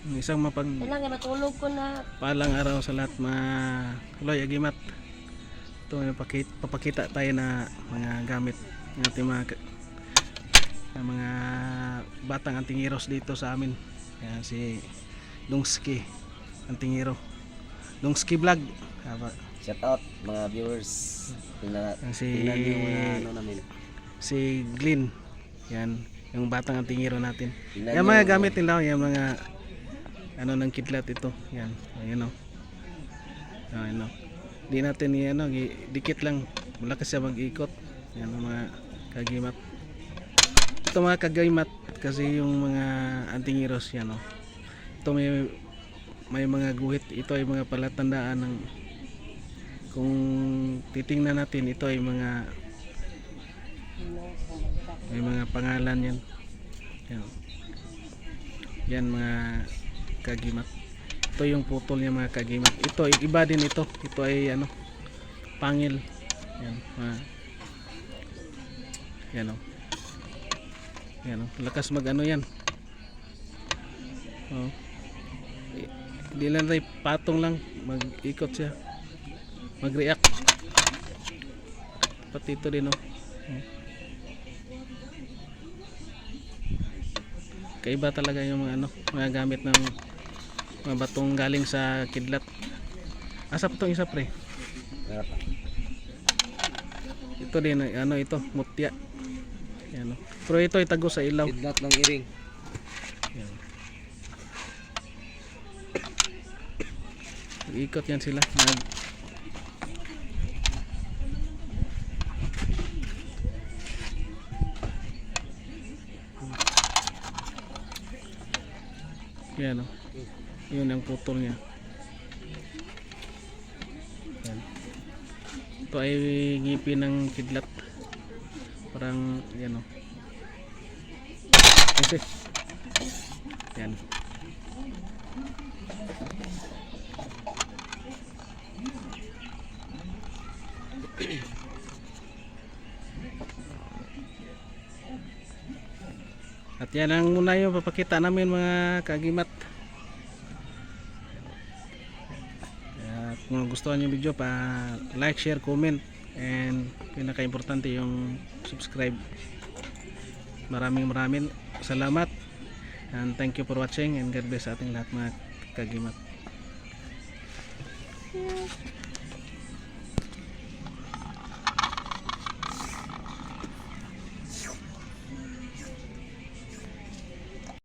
Isang Kailangan matulog ko na. palang araw sa lahat mga Loy Agimat. Ito may papakita tayo na mga gamit ng ating mga batang antingiros dito sa amin. Ayan, si Dungski Antingiro, Dungski Vlog. Shout out mga viewers. Tingnan Si yung mga ano namin. si Glenn. Yan, yung batang antingiro natin. Tingnan Yan niyo mga yung- gamit nila, yung mga ano ng kidlat ito. Yan, ayun o. Ayun o. Di natin dikit lang. Wala kasi mag-ikot. Yan ang mga kagimat. Ito mga kagimat kasi yung mga antingiros yan o. Ito may mga guhit. Ito ay mga palatandaan ng kung titingnan natin, ito ay may mga pangalan yan. Yan. Yan mga kagimat. Ito yung putol niya mga kagimat. Ito iba din ito. Ito ay pangil. Yan. Yan o. Yan o. Lakas mag yan. Oh. Hindi lang tayo patong lang. Mag-ikot siya. Mag-react. Pati ito din o. Kaiba talaga yung mga gamit ng mga batong galing sa kidlat. Asa pa itong isa pre? Ito din ito mutya. Yan, pero ito ay tago sa ilaw. Kidlat ng iring. Yan. Ikot yan sila. Yan o. Yun ang putol niya. Yan. Ito ay ngipin ng kidlat. Parang yan o. Kasi yan. At yan ang muna yung papakita namin mga kagimat. At kung gustuhan yung video, like, share, comment, and pinaka-importante yung subscribe. Maraming salamat, and thank you for watching, and God bless sa ating lahat mga kagimat.